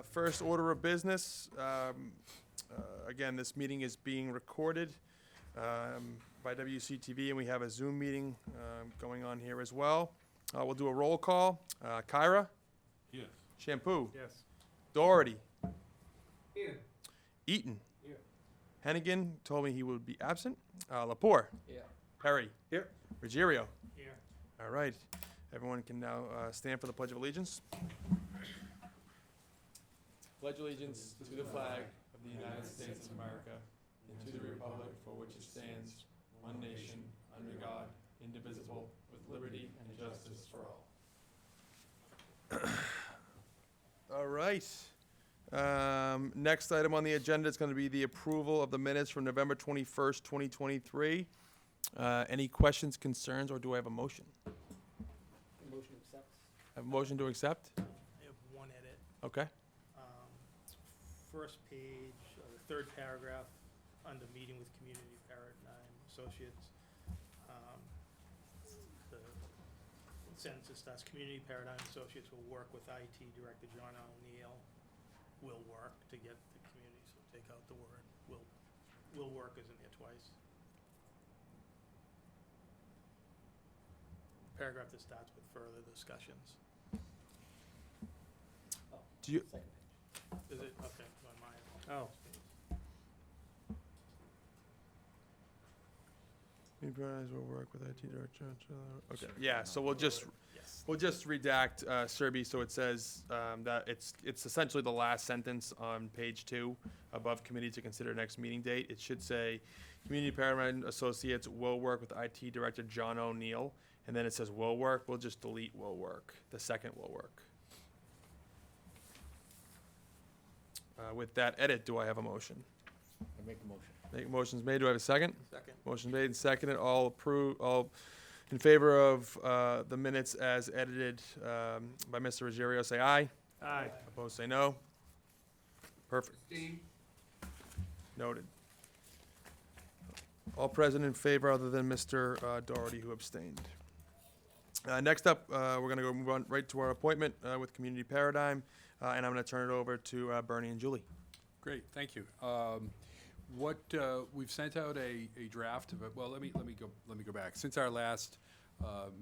First order of business, again, this meeting is being recorded by WCTV, and we have a Zoom meeting going on here as well. We'll do a roll call. Kyra? Yes. Shampoo? Yes. Doherty? Here. Eaton? Here. Hennigan told me he would be absent. Lepore? Yeah. Perry? Here. Ruggiero? Here. All right. Everyone can now stand for the Pledge of Allegiance. Pledge allegiance to the flag of the United States of America and to the republic for which it stands, one nation, under God, indivisible, with liberty and justice for all. All right. Next item on the agenda is going to be the approval of the minutes from November 21st, 2023. Any questions, concerns, or do I have a motion? Motion accepts. I have a motion to accept? I have one edit. Okay. First page, the third paragraph, under meeting with Community Paradigm Associates. The sentence that starts, Community Paradigm Associates will work with IT Director John O'Neill. Will work to get the community, so take out the word will work is in there twice. Paragraph that starts with further discussions. Do you, Second page. Is it, okay, on mine. Oh. will work with IT director. Okay, yeah, so we'll just Yes. redact Serby, so it says that it's essentially the last sentence on page 2 above committee to consider next meeting date. It should say, Community Paradigm Associates will work with IT Director John O'Neill, and then it says will work. We'll just delete will work. The second will work. With that edit, do I have a motion? I make the motion. Motion's made. Do I have a second? Second. Motion made and seconded. All in favor of the minutes as edited by Mr. Ruggiero, say aye. Aye. Opposed, say no. Perfect. Noted. All present in favor other than Mr. Doherty, who abstained. Next up, we're going to move on right to our appointment with Community Paradigm, and I'm going to turn it over to Bernie and Julie. Great, thank you. We've sent out a draft of it. Well, let me go back. Since our last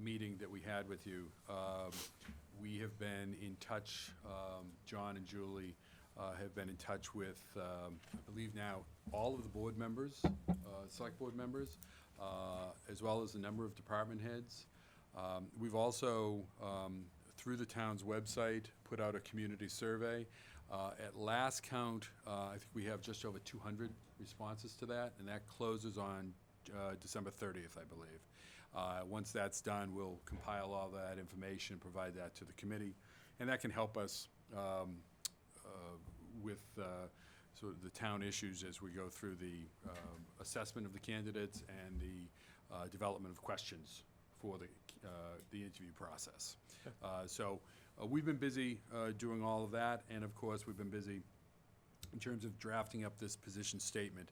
meeting that we had with you, we have been in touch. John and Julie have been in touch with, I believe now, all of the board members, select board members, as well as a number of department heads. We've also, through the town's website, put out a community survey. At last count, I think we have just over 200 responses to that, and that closes on December 30th, I believe. Once that's done, we'll compile all that information and provide that to the committee, and that can help us with sort of the town issues as we go through the assessment of the candidates and the development of questions for the interview process. So we've been busy doing all of that, and of course we've been busy in terms of drafting up this position statement.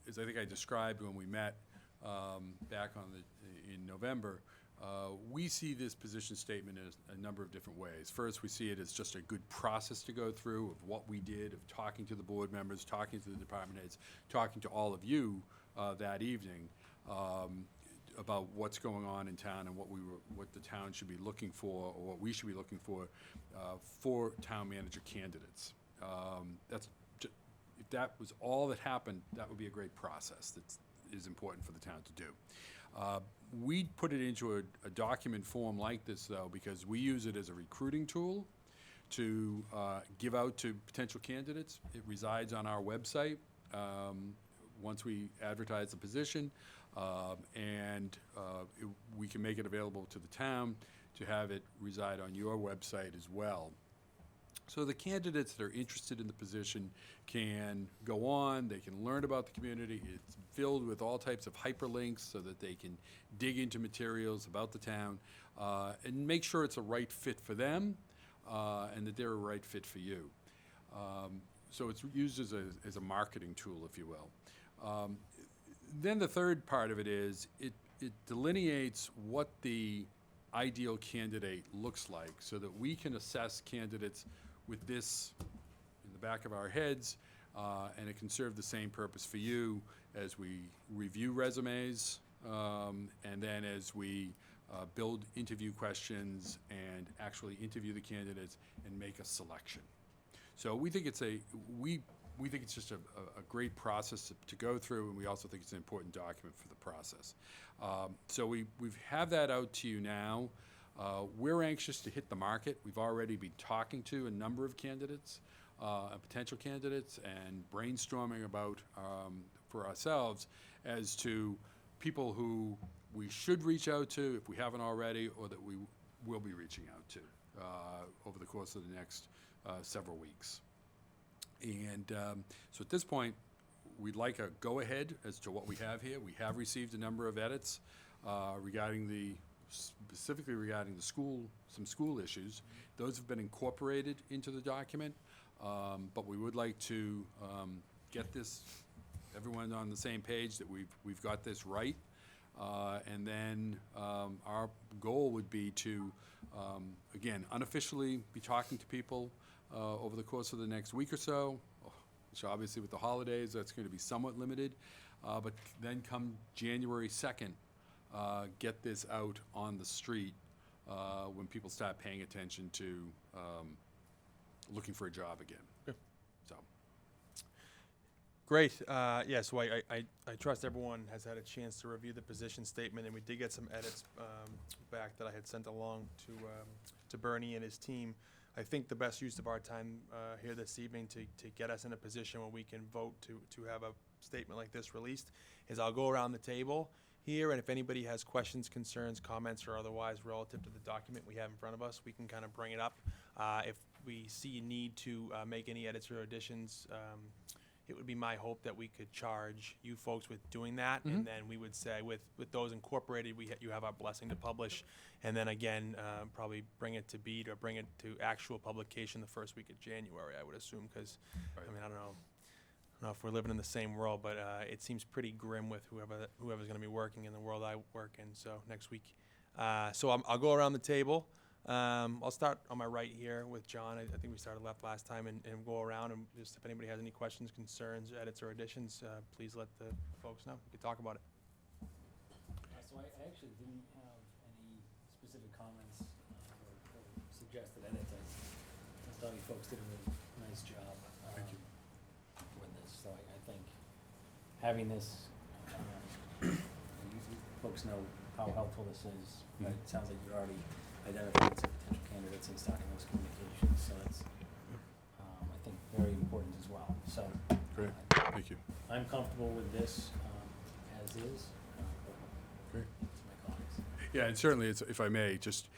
As I think I described when we met back in November, we see this position statement as a number of different ways. First, we see it as just a good process to go through of what we did, of talking to the board members, talking to the department heads, talking to all of you that evening about what's going on in town and what the town should be looking for, or what we should be looking for town manager candidates. If that was all that happened, that would be a great process that is important for the town to do. We put it into a document form like this, though, because we use it as a recruiting tool to give out to potential candidates. It resides on our website once we advertise the position, and we can make it available to the town to have it reside on your website as well. So the candidates that are interested in the position can go on, they can learn about the community. It's filled with all types of hyperlinks so that they can dig into materials about the town and make sure it's a right fit for them and that they're a right fit for you. So it's used as a marketing tool, if you will. Then the third part of it is it delineates what the ideal candidate looks like so that we can assess candidates with this in the back of our heads, and it can serve the same purpose for you as we review resumes, and then as we build interview questions and actually interview the candidates and make a selection. So we think it's we think it's just a great process to go through, and we also think it's an important document for the process. So we have that out to you now. We're anxious to hit the market. We've already been talking to a number of candidates, potential candidates, and brainstorming about, for ourselves, as to people who we should reach out to if we haven't already, or that we will be reaching out to over the course of the next several weeks. And so at this point, we'd like a go-ahead as to what we have here. We have received a number of edits specifically regarding some school issues. Those have been incorporated into the document, but we would like to get everyone on the same page that we've got this right. And then our goal would be to, again, unofficially be talking to people over the course of the next week or so, which obviously with the holidays, that's going to be somewhat limited. But then come January 2nd, get this out on the street when people start paying attention to looking for a job again. Okay. So, Great. Yeah, so I trust everyone has had a chance to review the position statement, and we did get some edits back that I had sent along to Bernie and his team. I think the best use of our time here this evening to get us in a position where we can vote to have a statement like this released is I'll go around the table here, and if anybody has questions, concerns, comments, or otherwise relative to the document we have in front of us, we can kind of bring it up. If we see a need to make any edits or additions, it would be my hope that we could charge you folks with doing that, and then we would say with those incorporated, you have our blessing to publish, and then again, probably bring it to beat or bring it to actual publication the first week of January, I would assume, because, Right. I mean, I don't know if we're living in the same world, but it seems pretty grim with whoever's going to be working in the world I work in, so next week. So I'll go around the table. I'll start on my right here with John. I think we started left last time, and go around, and just if anybody has any questions, concerns, edits, or additions, please let the folks know. We can talk about it. So I actually didn't have any specific comments or suggested edits. I thought you folks did a really nice job. Thank you. With this, so I think having this, you folks know how helpful this is. But it sounds like you're already identifying some potential candidates and starting those communications, so that's, I think, very important as well. So Great. Thank you. I'm comfortable with this as is, but Great. to my colleagues. Yeah, and certainly, if I may, just,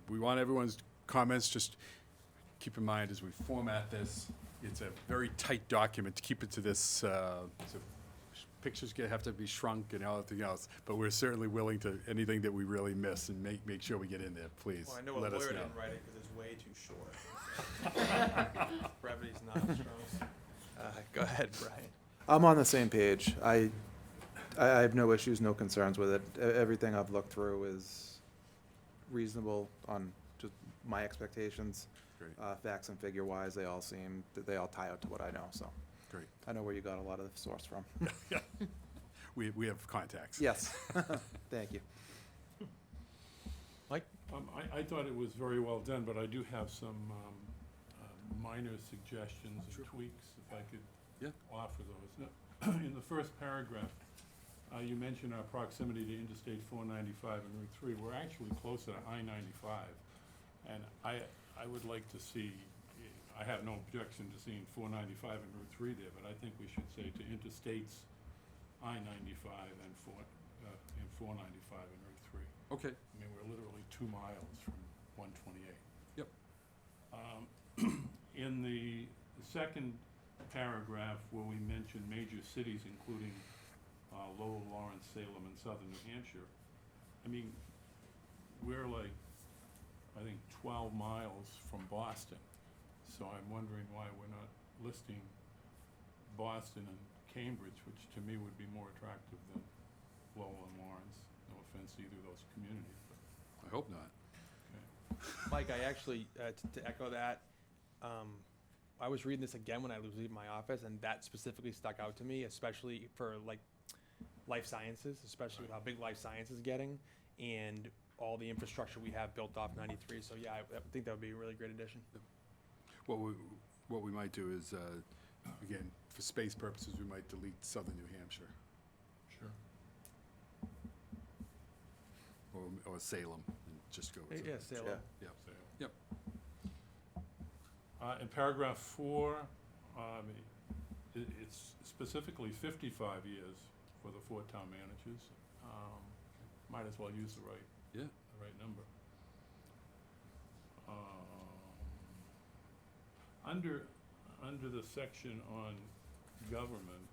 we want everyone's comments, just keep in mind as we format this, it's a very tight document to keep it to this, so pictures have to be shrunk and everything else, but we're certainly willing to, anything that we really miss, and make sure we get in there, please, Well, I know a let us lawyer know. didn't write it because it's way too short. Brevity's not strong. Go ahead, Brian. I'm on the same page. I have no issues, no concerns with it. Everything I've looked through is reasonable on just my expectations. Great. Facts and figure wise, they all tie out to what I know, so. Great. I know where you got a lot of the source from. We have contacts. Yes. Thank you. Mike? I thought it was very well done, but I do have some minor suggestions Sure. and tweaks, if I could Yeah. offer those. In the first paragraph, you mentioned our proximity to Interstate 495 and Route 3. We're actually closer to I-95, and I would like to see, I have no objection to seeing 495 and Route 3 there, but I think we should say to interstates I-95 and 495 and Route 3. Okay. I mean, we're literally 2 miles from 128. Yep. In the second paragraph, where we mention major cities, including Lowell, Lawrence, Salem, and southern New Hampshire, I mean, we're like, I think, 12 miles from Boston. So I'm wondering why we're not listing Boston and Cambridge, which to me would be more attractive than Lowell and Lawrence. No offense to either of those communities, but, I hope not. okay. Mike, I actually, to echo that, I was reading this again when I was leaving my office, and that specifically stuck out to me, especially for like life sciences, especially with how big life science is getting, and all the infrastructure we have built off 93. So yeah, I think that would be a really great addition. What we might do is, again, for space purposes, we might delete southern New Hampshire Sure. or Salem and just go with Yeah, it. Salem. Yeah. Yeah. Yep. In paragraph 4, it's specifically 55 years for the 4 town managers. Might as well use the Yeah. right number. Under the section on government,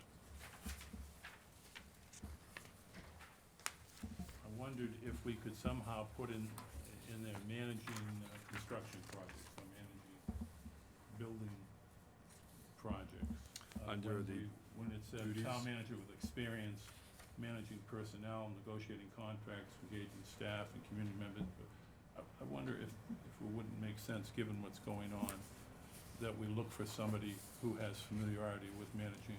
I wondered if we could somehow put in there managing construction projects, or managing building projects. Under When the when it says duties? town manager with experience managing personnel, negotiating contracts, engaging staff and community members. I wonder if it wouldn't make sense, given what's going on, that we look for somebody who has familiarity with managing,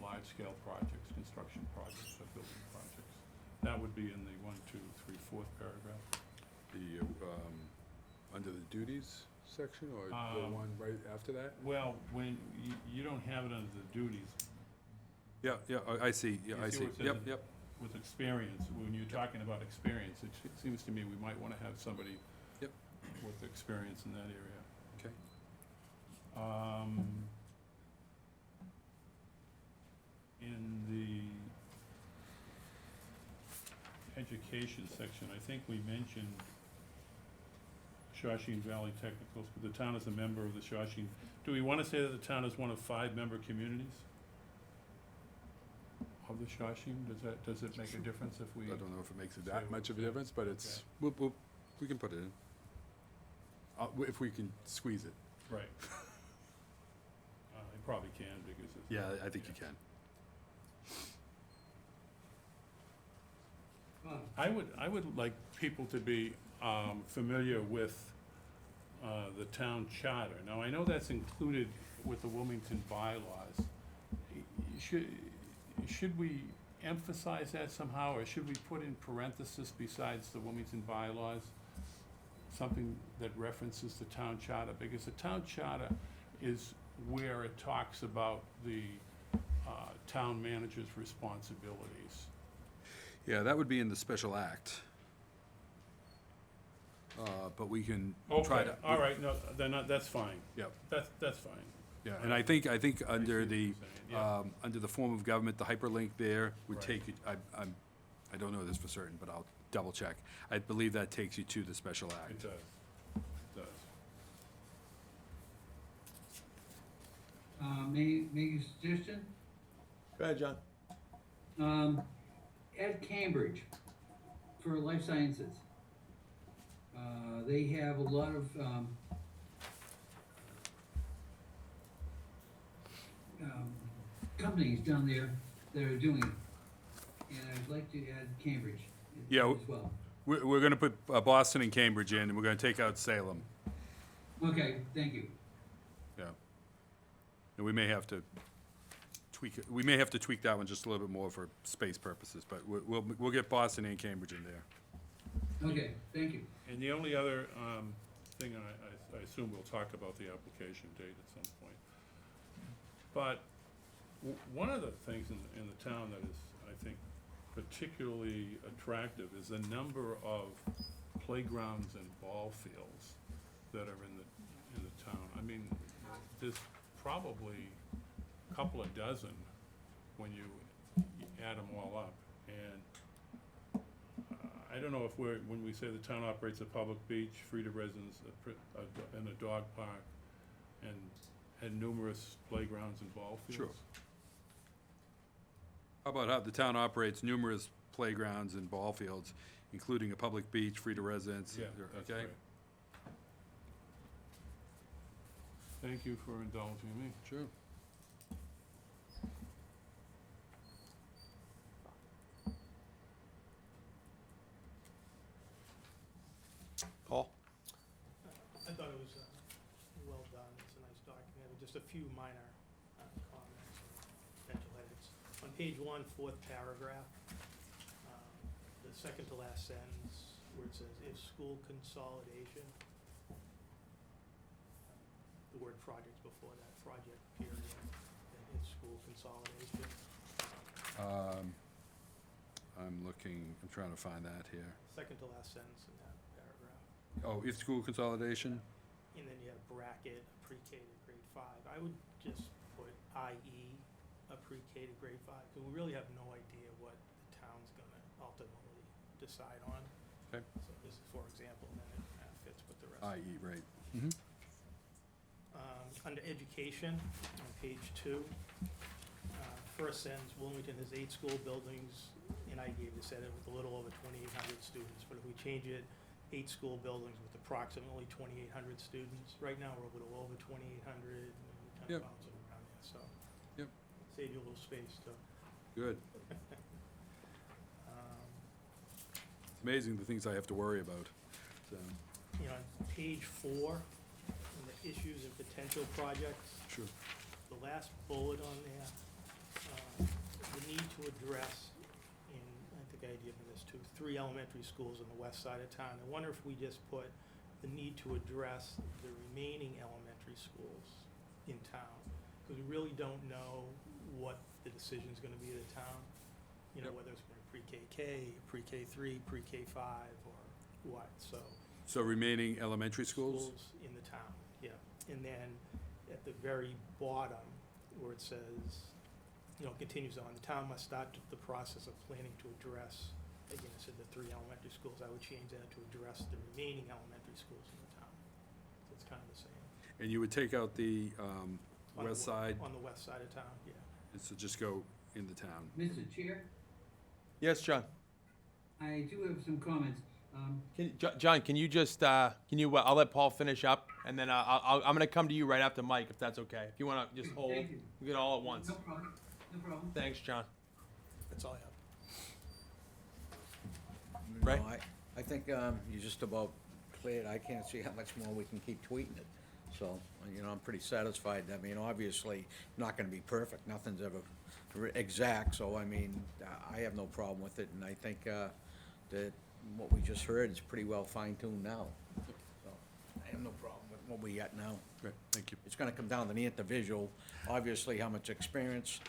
large-scale projects, construction projects, or building projects. That would be in the 1, 2, 3, 4th paragraph. The, under the duties section, or the one right after that? Well, when, you don't have it under the duties. Yeah, I see, yeah, You I see see. where it says Yep, it- yep. With experience, when you're talking about experience, it seems to me we might wanna have somebody Yep. with experience in that area. Okay. In the education section, I think we mentioned Shawshene Valley Technical School. The town is a member of the Shawshene. Do we wanna say that the town is one of 5 member communities of the Shawshene? Does it make a difference if we? I don't know if it makes Say that what- much of a difference, but it's, we can put it in. If we can squeeze it. Right. You probably can, because it's. Yeah, I think you can. I would like people to be familiar with the town charter. Now, I know that's included with the Wilmington bylaws. Should we emphasize that somehow, or should we put in parentheses besides the Wilmington bylaws, something that references the town charter? Because the town charter is where it talks about the town manager's responsibilities. Yeah, that would be in the special act. But we can try Okay, to. all right, no, then that's fine. Yep, That's fine. yeah, and I think under I see what the, you're saying, yeah. under the form of government, the hyperlink there would Right. take you, I don't know this for certain, but I'll double check. I believe that takes you to the special It act. does, it does. Make a suggestion? Go ahead, John. At Cambridge, for life sciences, they have a lot of, companies down there that are doing it. And I'd like to add Cambridge Yeah, as well. We're gonna put Boston and Cambridge in, and we're gonna take out Salem, Okay, thank you. yeah. And we may have to tweak that one just a little bit more for space purposes, but we'll get Boston and Cambridge in there. Okay, thank you. And the only other thing, and I assume we'll talk about the application date at some point. But one of the things in the town that is, I think, particularly attractive is the number of playgrounds and ball fields that are in the town. I mean, there's probably a couple of dozen when you add them all up. And I don't know if when we say the town operates a public beach, free to residents, and a dog park, and numerous playgrounds and ball fields. Sure. How about how the town operates numerous playgrounds and ball fields, including a public beach, free to residents? Yeah, that's Okay? great. Thank you for indulging me. Sure. Paul? I thought it was well done, it's a nice just a few minor comments and potential edits. On page 1, fourth paragraph, the second to last sentence, where it says, if school consolidation, the word project's before that, project period, and if school consolidation. I'm trying to find that here. Second to last sentence in that paragraph. Oh, if school consolidation? And then you have bracket, pre-K to grade 5. I would just put i.e. a pre-K to grade 5, because we really have no idea what the town's gonna ultimately decide on. Okay. So this is, for example, then it kind of fits with the rest. I.e., right. Under education, on page 2, first sentence, Wilmington has 8 school buildings, and I gave this edit with a little over 2,800 students, but if we change it, 8 school buildings with approximately 2,800 students. Right now, we're a little over 2,800, and we kind Yep. of bounce it around there, so. Yep. Save you a little space to, Good. um, It's amazing the things I have to worry about, so, you know, on page 4, in the issues and potential projects, sure. the last bullet on there, the need to address, in, I think I had given this to, 3 elementary schools on the west side of town. I wonder if we just put the need to address the remaining elementary schools in town, because we really don't know what the decision's gonna be of the town. You know, Yep. whether it's gonna be pre-K, pre-K3, pre-K5, or what, so. So remaining elementary schools? In the town, yeah. And then at the very bottom, where it says, you know, continues on, the town must start the process of planning to address, again, it said the 3 elementary schools, I would change that to address the remaining elementary schools in the town. So it's kind of the same. And you would take out the On the west we- side, On the west side of town, yeah. and so just go in the town. Mr. Chair, Yes, John? I do have some comments. John, can you just, I'll let Paul finish up, and then I'm gonna come to you right after Mike, if that's okay. If you wanna just hold, Thank you. we get all at once. No problem, no problem. Thanks, John. That's all I have. Right? No, I think you just about cleared, I can't see how much more we can keep tweeting it. So, you know, I'm pretty satisfied. I mean, obviously, not gonna be perfect, nothing's ever exact, so I mean, I have no problem with it, and I think that what we just heard is pretty well fine-tuned now. So, I have no problem with what we got now. Great, thank you. It's gonna come down to the individual, obviously, how much experience,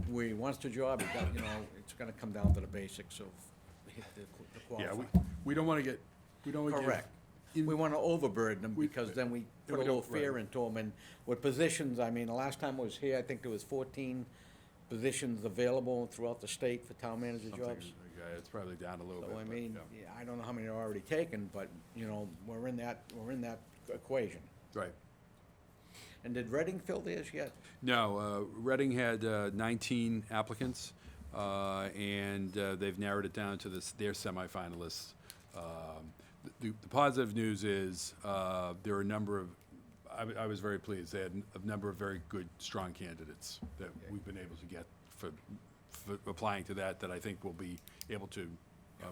where he wants the job, you know, it's gonna come down to the basics of the Yeah, qualified. we don't wanna get, we don't wanna get. Correct. We want to overburden them We- because then we put a we little don't- fear right. into them. And with positions, I mean, the last time I was here, I think there was 14 positions available throughout the state for town manager Something, jobs. yeah, it's probably down a little bit. So I but, mean, yeah. yeah, I don't know how many are already taken, but, you know, we're in that equation. Right. And did Reading fill theirs yet? No, Reading had 19 applicants, and they've narrowed it down to their semifinalists. The positive news is there are a number of, I was very pleased, they had a number of very good, strong candidates that we've been able to get for applying to that I think we'll be able to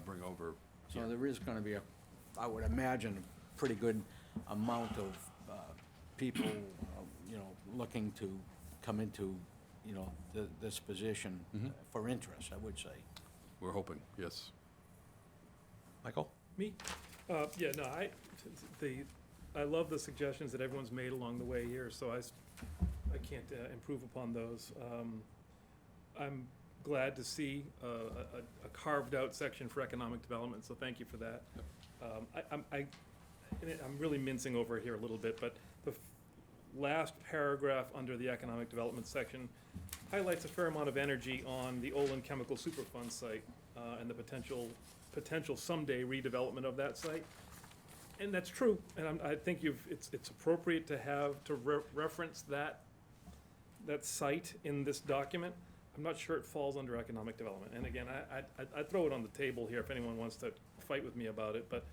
bring over. So there is going to be I would imagine, a pretty good amount of people, you know, looking to come into, you know, this position for interest, I would say. We're hoping, yes. Michael? Me? Yeah, no, I love the suggestions that everyone's made along the way here, so I can't improve upon those. I'm glad to see a carved-out section for economic development, so thank you for that. I'm really mincing over here a little bit, but the last paragraph under the economic development section highlights a fair amount of energy on the Olin Chemical Superfund site and the potential someday redevelopment of that site. And that's true, and I think it's appropriate to reference that site in this document. I'm not sure it falls under economic development, and again, I'd throw it on the table here if anyone wants to fight with me about it, but,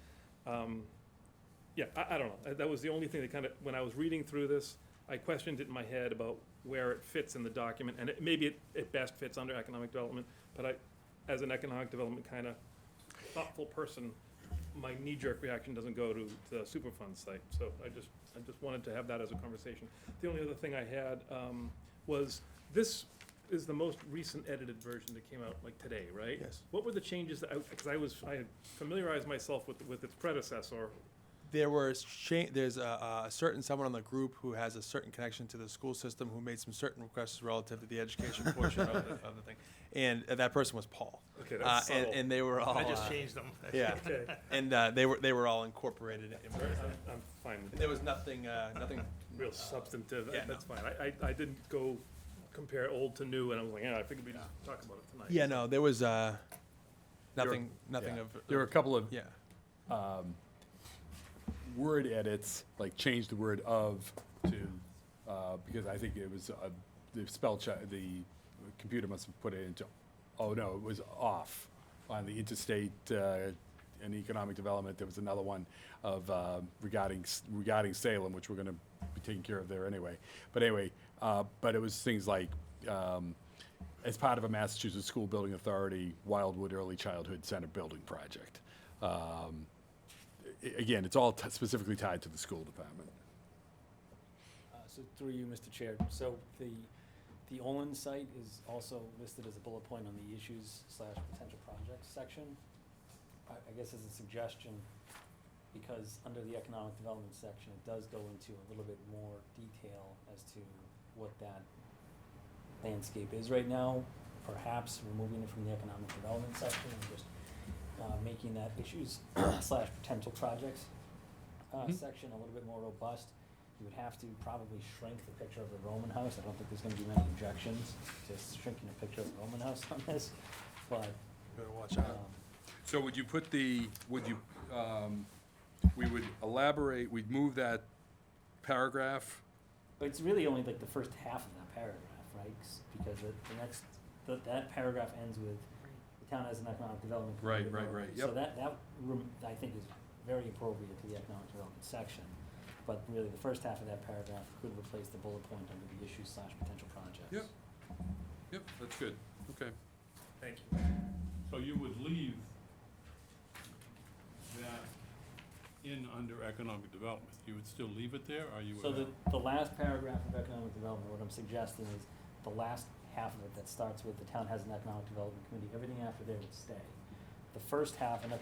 yeah, I don't know. That was the only thing that kind of, when I was reading through this, I questioned it in my head about where it fits in the document, and maybe it best fits under economic development, but as an economic development kind of thoughtful person, my knee-jerk reaction doesn't go to the Superfund site. So I just wanted to have that as a conversation. The only other thing I had was, this is the most recent edited version that came out like today, right? Yes. What were the changes that, because I had familiarized myself with its predecessor. There's a certain someone on the group who has a certain connection to the school system who made some certain requests relative to the education portion of the thing. And that person was Paul. Okay, that's And, subtle. and they were all. I just changed them. Yeah, Okay. and they were all incorporated in what I said. I'm fine with There was nothing, nothing. real substantive, yeah, that's fine. I didn't go compare old to new, and I was like, yeah, I figured we'd just talk about it tonight. Yeah, no, there was nothing Yeah. of. There were a couple of Yeah. word edits, like change the word of to, because I think it was, the spell check, the computer must have put it into, oh no, it was off on the interstate and economic development. There was another one of regarding Salem, which we're gonna be taking care of there anyway. But anyway, but it was things like, as part of a Massachusetts School Building Authority Wildwood Early Childhood Center building project. Again, it's all specifically tied to the school department. So through you, Mr. Chair, so the Olin site is also listed as a bullet point on the issues/potential projects section. I guess as a suggestion, because under the economic development section, it does go into a little bit more detail as to what that landscape is right now, perhaps removing it from the economic development section and just making that issues/potential projects section a little bit more robust. You would have to probably shrink the picture of the Roman house. I don't think there's gonna be many objections to shrinking a picture of the Roman house on this, but, Better watch out. So would you put the, we would elaborate, we'd move that paragraph? but it's really only like the first half of that paragraph, right? Because that paragraph ends with, the town has an economic development. Right, committee right, vote. right, So that, I think is very appropriate to the economic development section. But really, the first half of that paragraph could replace the bullet point under the issues/potential projects. Yep. Yep, that's good, okay. Thank you. So you would leave that in under economic development? You would still leave it there, or you would? So the last paragraph of economic development, what I'm suggesting is the last half of it that starts with the town has an economic development committee, everything after there would stay. The first half, an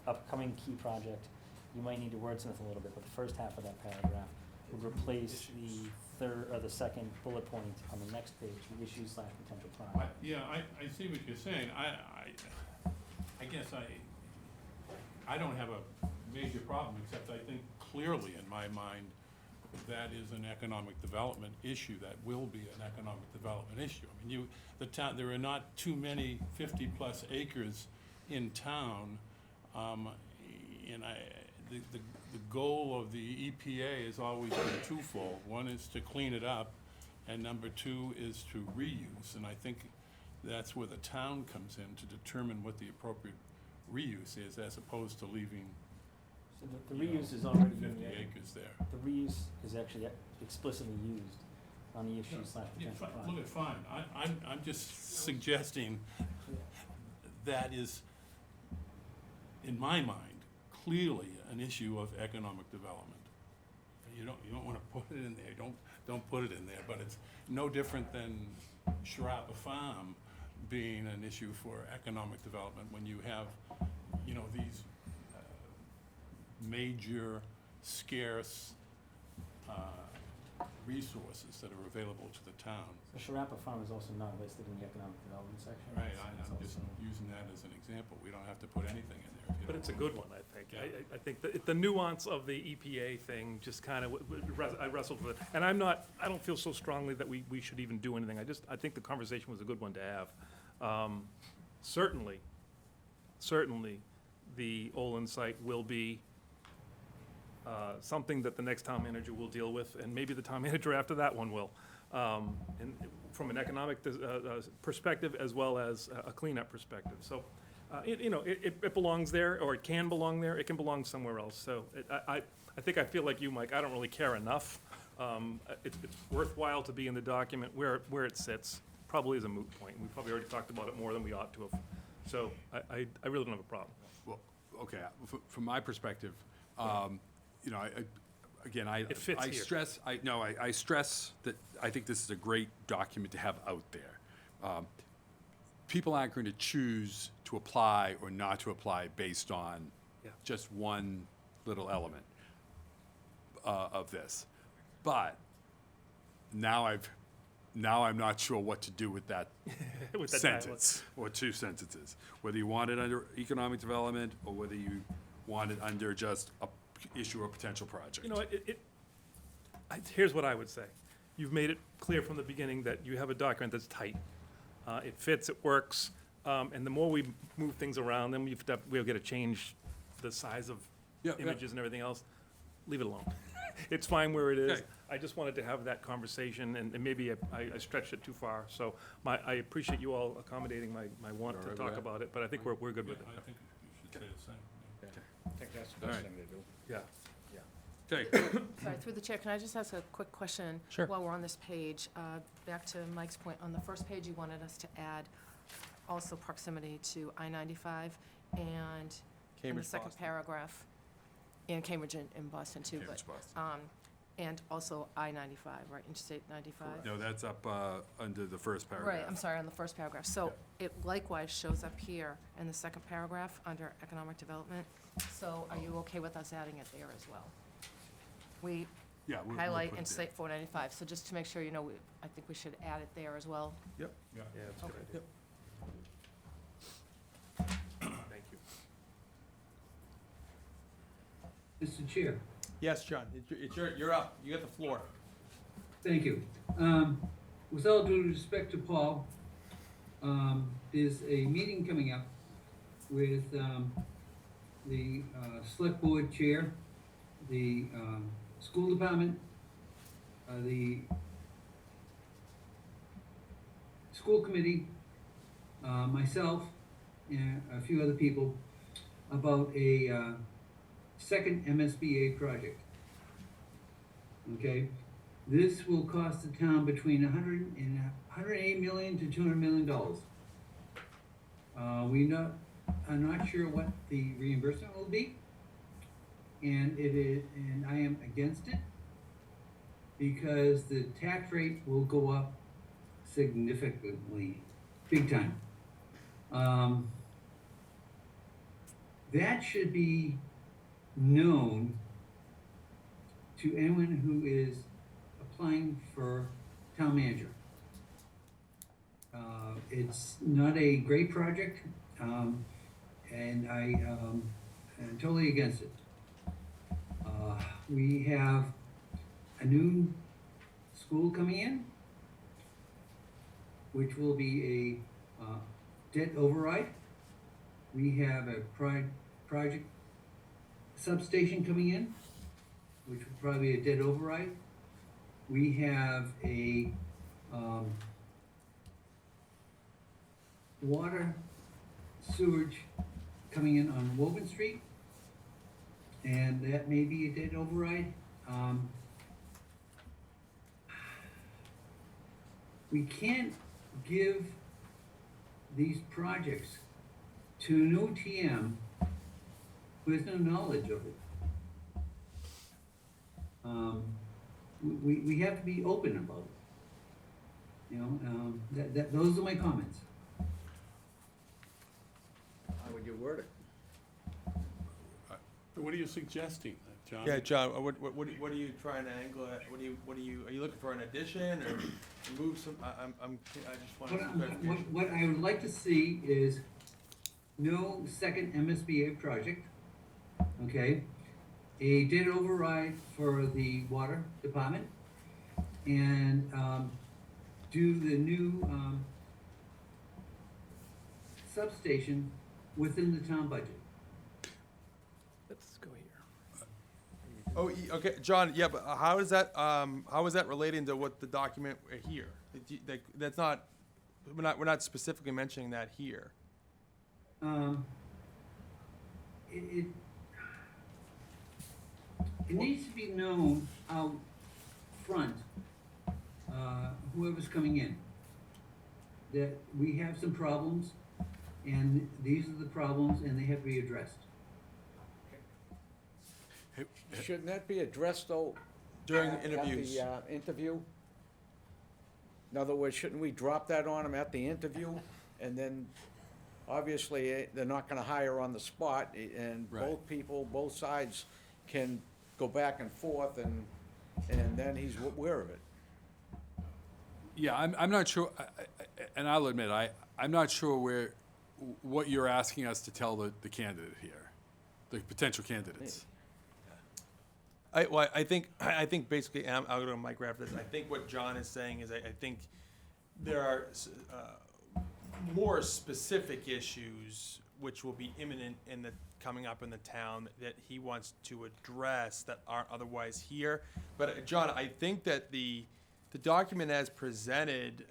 upcoming key project, you might need to wordsmith a little bit, but the first half of that paragraph would replace the third, or the second bullet point on the next page, the issues/potential project. Yeah, I see what you're saying. I guess I don't have a major problem, except I think clearly in my mind, that is an economic development issue, that will be an economic development issue. I mean, the town, there are not too many 50-plus acres in town, and the goal of the EPA has always been twofold. One is to clean it up, and number two is to reuse. And I think that's where the town comes in to determine what the appropriate reuse is, as opposed to leaving, So the reuse is already in 50 there. acres there. The reuse is actually explicitly used on the Yeah, issues/potential project. look, it's fine. I'm just suggesting that is, in my mind, clearly an issue of economic development. You don't wanna put it in there, don't put it in there, but it's no different than Sharapa Farm being an issue for economic development when you have, these major, scarce, resources that are available to the town. The Sharapa Farm is also not listed in the economic development section. Right, It's I'm just also- using that as an example. We don't have to put anything in there. if you But don't it's a want good to. one, I think. Yeah. I think the nuance of the EPA thing just kind of, I wrestled with it. And I don't feel so strongly that we should even do anything. I think the conversation was a good one to have. Certainly, the Olin site will be something that the next town manager will deal with, and maybe the town manager after that one will. And from an economic perspective as well as a cleanup perspective. So, it belongs there, or it can belong there, it can belong somewhere else. So I think I feel like you, Mike, I don't really care enough. It's worthwhile to be in the document where it sits, probably is a moot point. We probably already talked about it more than we ought to have. So I really don't have a problem. Well, okay, from my perspective, you know, again, It fits I here. stress, I stress that I think this is a great document to have out there. People aren't going to choose to apply or not to apply based on Yeah. just one little element of this. But now I'm not sure what to do with that With that dialogue. sentence, or two sentences. Whether you want it under economic development, or whether you want it under just a issue or potential project. You know, here's what I would say. You've made it clear from the beginning that you have a document that's tight. It fits, it works, and the more we move things around, then we'll get to change the size of Yeah, yeah. images and everything else. Leave it alone. It's fine where it is. Okay. I just wanted to have that conversation, and maybe I stretched it too far. So I appreciate you all accommodating my want All to right talk with that? about it, but I think we're good Yeah, with it. I think you should say the same. I think that's the All best right. thing to do. Yeah. Okay, Sorry, through the chair, can I just ask a quick question? Sure. While we're on this page, back to Mike's point, on the first page, you wanted us to add also proximity to I-95, and in the Cambridge, second Boston. paragraph, and Cambridge and Boston too, but, Cambridge, Boston. and also I-95, right, Interstate 95? No, that's up under the first paragraph. Right, I'm sorry, on the first paragraph. So it likewise shows up here in the second paragraph under economic development. So are you okay with us adding it there as well? We Yeah, we'll highlight put it Interstate 495, so just to make sure, you know, I think we should add it there as well. Yeah, that's a good Okay. idea. Thank you. Mr. Chair, Yes, John, you're up. You got the floor. thank you. With all due respect to Paul, there's a meeting coming up with the select board chair, the school department, the school committee, myself, and a few other people about a second MSBA project. Okay, this will cost the town between $180 million to $200 million. We are not sure what the reimbursement will be, and and I am against it because the tax rate will go up significantly, big time. That should be known to anyone who is applying for town manager. It's not a great project, and I am totally against it. We have a new school coming in, which will be a debt override. We have a project substation coming in, which will probably be a debt override. We have a water sewage coming in on Woburn Street, and that may be a debt override. We can't give these projects to an OTM who has no knowledge of it. We have to be open about it. You know, those are my comments. How would you word it? What are you suggesting, John? Yeah, John, what are you trying to angle at? Are you looking for an addition or remove some, I just want What, some clarification. what I would like to see is no second MSBA project, okay? A debt override for the water department, and do the new substation within the town budget. Let's go here. Oh, okay, John, yeah, but how is that relating to what the document here? That's not, we're not specifically mentioning that here. It needs to be known out front, whoever's coming in, that we have some problems, and these are the problems, and they have to be addressed. Shouldn't that be addressed, though? During at interviews. the interview? In other words, shouldn't we drop that on them at the interview? And then, obviously, they're not gonna hire on the spot, and Right. both people, both sides can go back and forth, and then he's aware of it. Yeah, I'm not sure, and I'll admit, I'm not sure what you're asking us to tell the candidate here, the potential candidates. I think basically, and I'll go to Mike right after this. I think what John is saying is, I think there are more specific issues which will be imminent coming up in the town that he wants to address that aren't otherwise here. But John, I think that the document as presented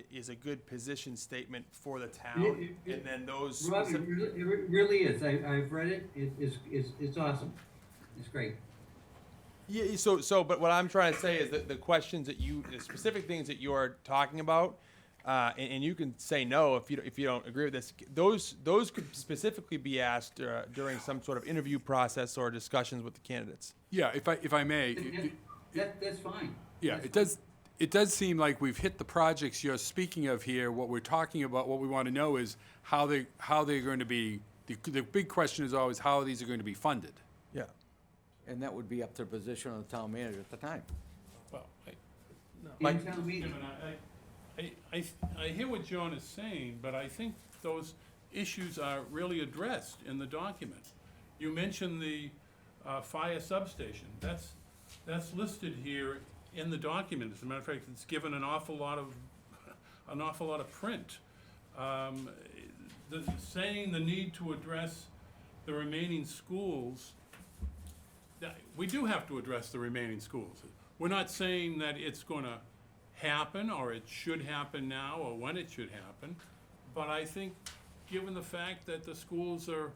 is a good position statement for the town, and then those. Rob, it really is. I've read it. It's awesome. It's great. Yeah, but what I'm trying to say is that the questions that the specific things that you are talking about, and you can say no if you don't agree with this, those could specifically be asked during some sort of interview process or discussions with the candidates. Yeah, if I may. That's fine. Yeah, it does seem like we've hit the projects you're speaking of here. What we're talking about, what we want to know is how they're going to be, the big question is always how these are going to be funded. Yeah. And that would be up to the position of the town manager at the time. Well, In town meeting. I hear what John is saying, but I think those issues are really addressed in the document. You mentioned the fire substation. That's listed here in the document. As a matter of fact, it's given an awful lot of print. Saying the need to address the remaining schools, we do have to address the remaining schools. We're not saying that it's gonna happen, or it should happen now, or when it should happen, but I think, given the fact that the schools are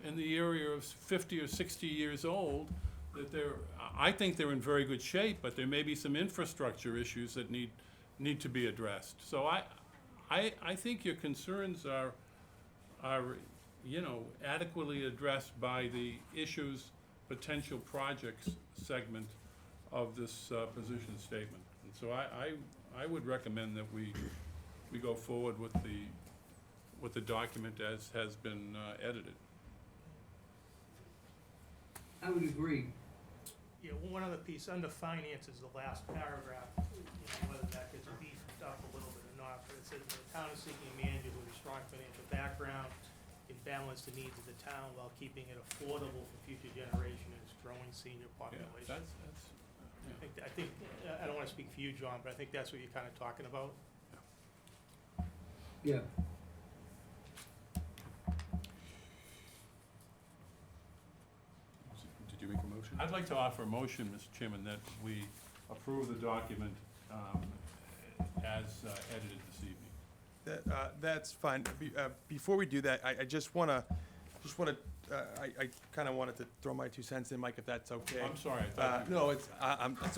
in the area of 50 or 60 years old, that I think they're in very good shape, but there may be some infrastructure issues that need to be addressed. So I think your concerns are, adequately addressed by the issues, potential projects segment of this position statement. And so I would recommend that we go forward with the document as has been edited. I would agree. Yeah, one other piece, under finances, the last paragraph, whether that gets beefed up a little bit or not, but it says, the town is seeking a manager with a strong financial background, can balance the needs of the town while keeping it affordable for future generation and its growing senior Yeah, population. that's, I think, I don't wanna speak for you, John, but I think that's what you're kinda talking about. Yeah. did you make a motion? I'd like to offer a motion, Mr. Chairman, that we approve the document as edited this evening. That's fine. Before we do that, I just wanna, I kinda wanted to throw my 2 cents in, Mike, if that's okay. I'm sorry, I thought you. No, it's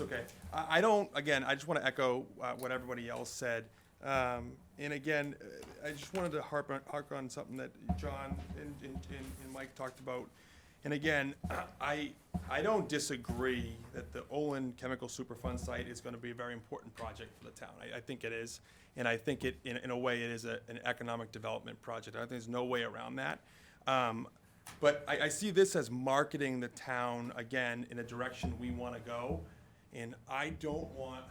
okay. I don't, again, I just wanna echo what everybody else said. And again, I just wanted to harp on something that John and Mike talked about. And again, I don't disagree that the Olin Chemical Superfund site is gonna be a very important project for the town. I think it is. And I think it, in a way, it is an economic development project. I think there's no way around that. But I see this as marketing the town, again, in a direction we wanna go. And I don't want,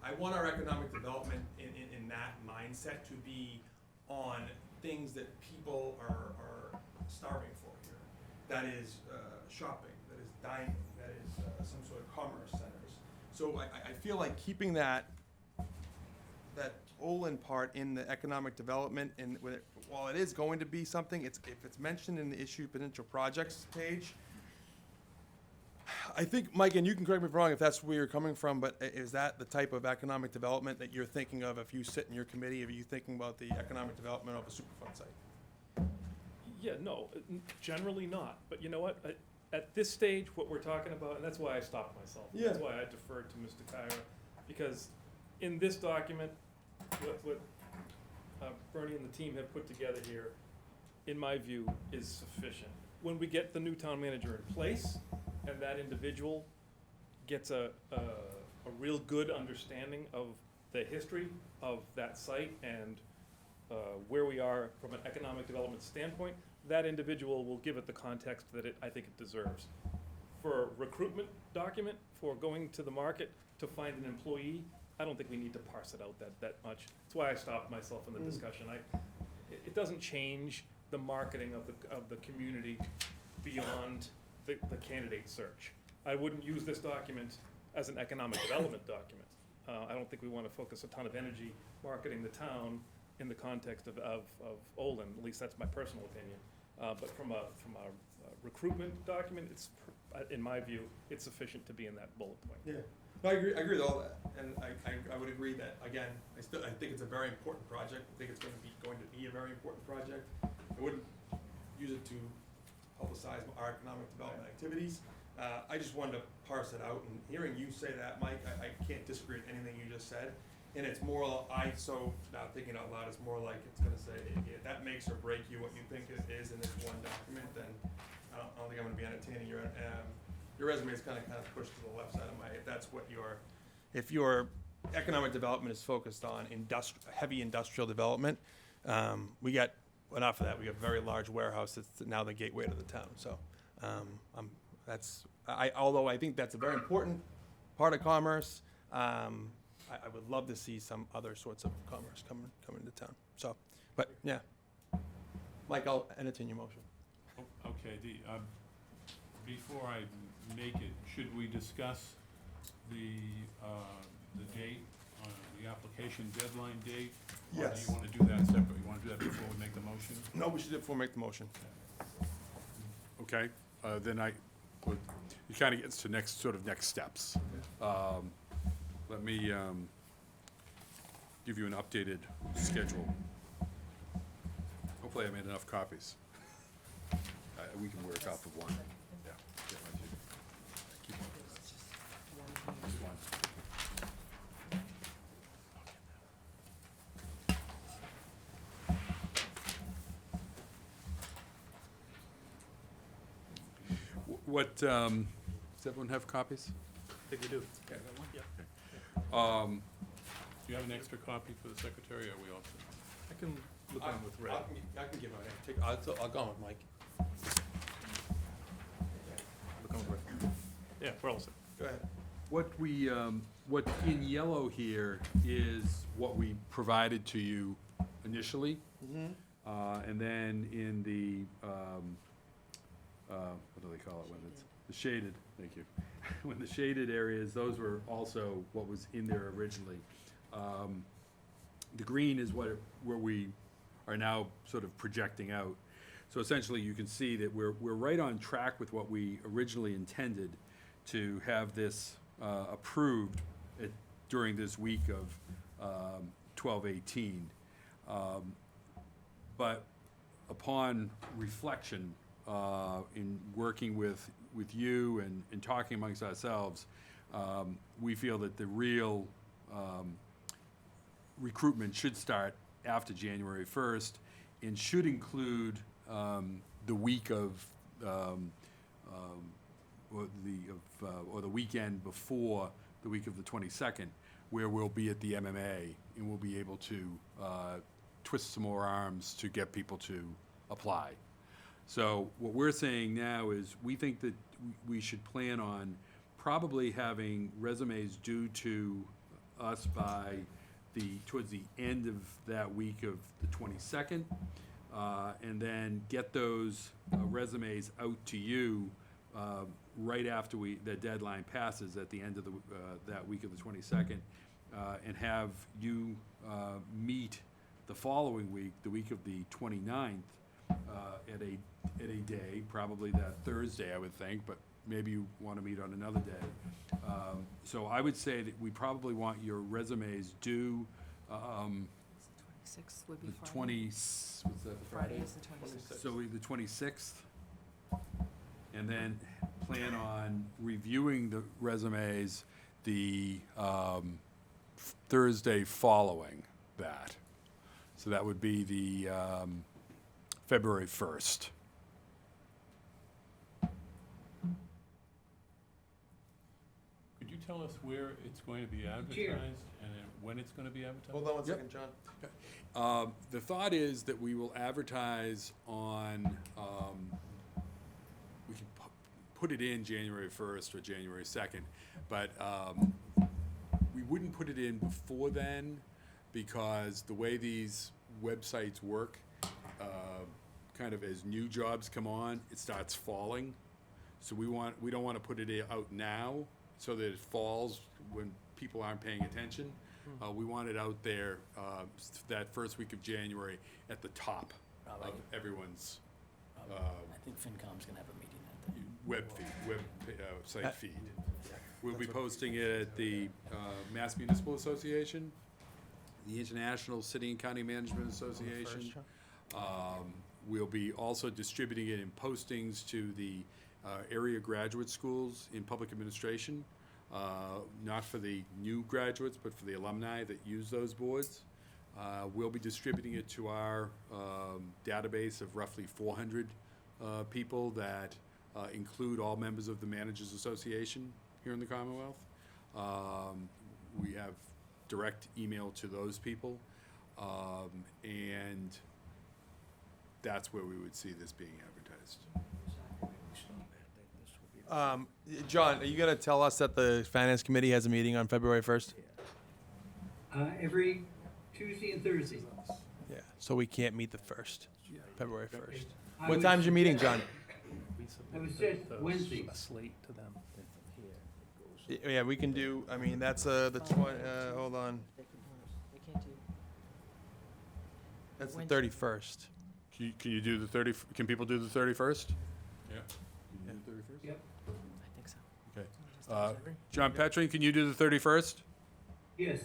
I want our economic development in that mindset to be on things that people are starving for here. That is shopping, that is dining, that is some sort of commerce centers. So I feel like keeping that Olin part in the economic development, and while it is going to be something, if it's mentioned in the issue potential projects page, I think, Mike, and you can correct me if I'm wrong if that's where you're coming from, but is that the type of economic development that you're thinking of if you sit in your committee? Are you thinking about the economic development of a Superfund site? Yeah, no, generally not, but you know what, at this stage, what we're talking about, and that's why I stopped myself. Yeah. That's why I deferred to Mr. Kyra, because in this document, what Bernie and the team have put together here, in my view, is sufficient. When we get the new town manager in place, and that individual gets a real good understanding of the history of that site and where we are from an economic development standpoint, that individual will give it the context that I think it deserves. For a recruitment document, for going to the market to find an employee, I don't think we need to parse it out that much. That's why I stopped myself in the discussion. It doesn't change the marketing of the community beyond the candidate search. I wouldn't use this document as an economic development document. I don't think we want to focus a ton of energy marketing the town in the context of Olin, at least that's my personal opinion. But from a recruitment document, it's, in my view, it's sufficient to be in that bullet point. Yeah, no, I agree with all that, and I would agree that, again, I think it's a very important project. I think it's going to be a very important project. I wouldn't use it to publicize our economic development activities. I just wanted to parse it out, and hearing you say that, Mike, I can't disagree with anything you just said. And it's more, now thinking out loud, it's more like it's gonna say, if that makes or break you what you think it is in this one document, then I don't think I'm gonna be entertaining your resume is kind of pushed to the left side of if that's what if your economic development is focused on heavy industrial development, we got enough of that. We have a very large warehouse that's now the gateway to the town, so, although I think that's a very important part of commerce, I would love to see some other sorts of commerce coming into town. So, but yeah, Mike, I'll entertain your motion. Okay, before I make it, should we discuss the date, the application deadline date? Or Yes. do you want to do that separately? You want to do that before we make the motion? No, we should do it before we make the motion. Okay, then it kind of gets to next steps. Let me give you an updated schedule. Hopefully I made enough copies. We can work off of one. Yeah. Get one, too. Keep one. Just one. What, does everyone have copies? I think we do. Do you have an extra copy for the secretary, or are we all set? I can look on with Ray. I can give I'll go with Mike. Look on with Ray. Yeah, we're all set. Go ahead. What in yellow here is what we provided to you initially. And then in the, what do they call it when it's, the shaded, thank you. When the shaded areas, those were also what was in there originally. The green is where we are now sort of projecting out. So essentially, you can see that we're right on track with what we originally intended to have this approved during this week of 12/18. But upon reflection, in working with you and talking amongst ourselves, we feel that the real recruitment should start after January 1st and should include the week of or the weekend before the week of the 22nd, where we'll be at the MMA and we'll be able to twist some more arms to get people to apply. So what we're saying now is we think that we should plan on probably having resumes due to us by towards the end of that week of the 22nd, and then get those resumes out to you right after the deadline passes at the end of that week of the 22nd, and have you meet the following week, the week of the 29th, at a day, probably that Thursday, I would think, but maybe you want to meet on another day. So I would say that we probably want your resumes due, 26th would be the Friday. 20, what's that, the Friday Friday? is the 26th. So the 26th, and then plan on reviewing the resumes the Thursday following that. So that would be the February 1st. tell us where it's going to be advertised and then when it's gonna be advertised? Hold on one Yep. second, John. The thought is that we will advertise on, we can put it in January 1st or January 2nd, but we wouldn't put it in before then because the way these websites work, kind of as new jobs come on, it starts falling. So we don't want to put it out now so that it falls when people aren't paying attention. We want it out there that first week of January at the top Rob, of everyone's I think FinCom's gonna have a meeting that day. site feed. We'll be posting it at the Mass Municipal Association, the International City and County Management Association. We'll be also distributing it in postings to the area graduate schools in public administration, not for the new graduates, but for the alumni that use those boards. We'll be distributing it to our database of roughly 400 people that include all members of the Managers Association here in the Commonwealth. We have direct email to those people, and that's where we would see this being advertised. John, are you gonna tell us that the Finance Committee has a meeting on February 1st? Every Tuesday and Thursday. Yeah, so we can't meet the 1st, February 1st. I What would time's your meeting, John? I would suggest Wednesdays. A slate to them. Yeah, we can do, I mean, that's, the hold on, They can't do. that's the Wednesday. 31st. Can you do the 30, can people do the 31st? Yeah. Can you do the 31st? Yep. I think so. Okay. John Petrin, can you do the 31st? Yes.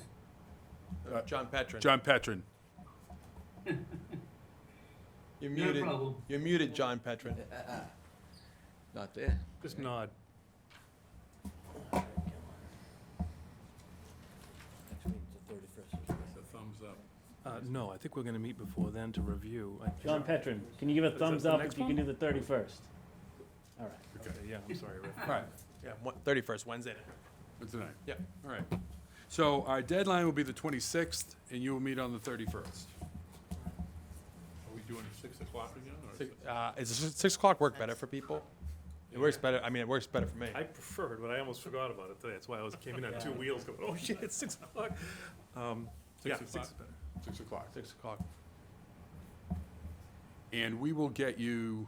John Petrin. John Petrin. You're Not a muted. problem. You're muted, John Petrin. Not there. Just nod. Next meeting's the 31st. The thumbs up. No, I think we're gonna meet before then to review. John Petrin, can you give a that thumbs the up next if you can one? do the 31st? All right. Okay, yeah, I'm sorry, Rick. All right. Yeah, 31st, Wednesday. For tonight? Yep. All right. So our deadline will be the 26th, and you will meet on the 31st. Are we doing 6 o'clock again, or? Is 6 o'clock work better for people? It works better, I mean, it works better for me. I preferred, but I almost forgot about it today. That's why I came in on two wheels going, oh shit, it's 6 o'clock. Yeah, 6 6 o'clock? is better. 6 o'clock. 6 o'clock. And we will get you,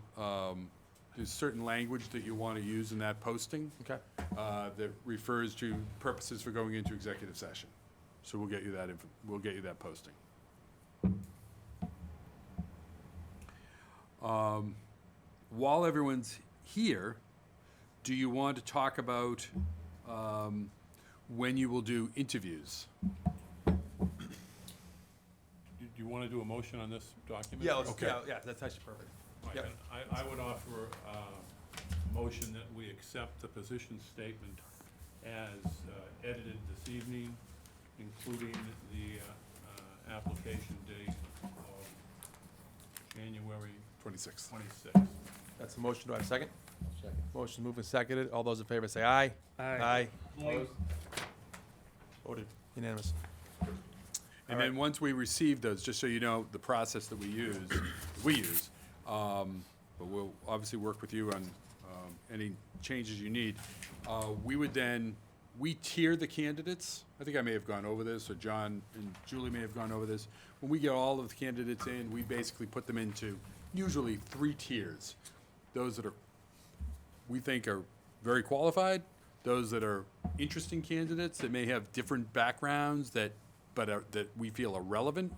there's certain language that you want to use in that posting Okay. that refers to purposes for going into executive session. So we'll get you that, we'll get you that posting. While everyone's here, do you want to talk about when you will do interviews? Do you wanna do a motion on this document? Yeah, let's, Okay. yeah, that's actually perfect. Right, Yep. then I would offer a motion that we accept the position statement as edited this evening, including the application date of January 26th. 26th. That's the motion. Do I have a second? Second. Motion moved and seconded. All those in favor say aye. Aye. Aye. Voted unanimous. And then once we receive those, just so you know, the process that we use, but we'll obviously work with you on any changes you need. We tier the candidates. I think I may have gone over this, or John and Julie may have gone over this. When we get all of the candidates in, we basically put them into usually 3 tiers. Those that we think are very qualified, those that are interesting candidates that may have different backgrounds that we feel are relevant,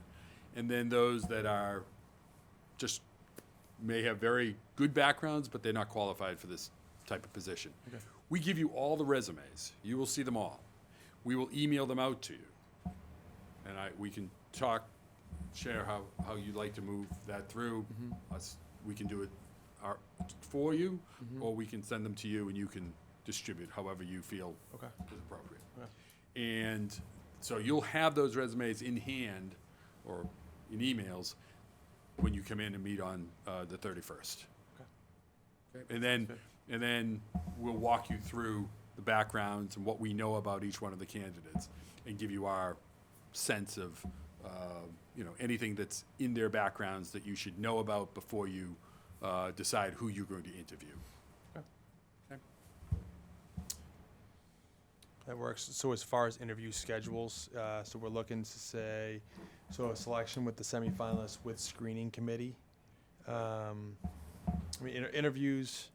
and then those that are just may have very good backgrounds, but they're not qualified for this type of position. Okay. We give you all the resumes. You will see them all. We will email them out to you. And we can share how you'd like to move that through. We can do it for you, or we can send them to you and you can distribute however you feel Okay. is appropriate. Okay. And so you'll have those resumes in hand or in emails when you come in and meet on the 31st. Okay. And then we'll walk you through the backgrounds and what we know about each one of the candidates, and give you our sense of, anything that's in their backgrounds that you should know about before you decide who you're going to interview. That works. So as far as interview schedules, so we're looking to say, so a selection with the semifinalists with screening committee. Interviews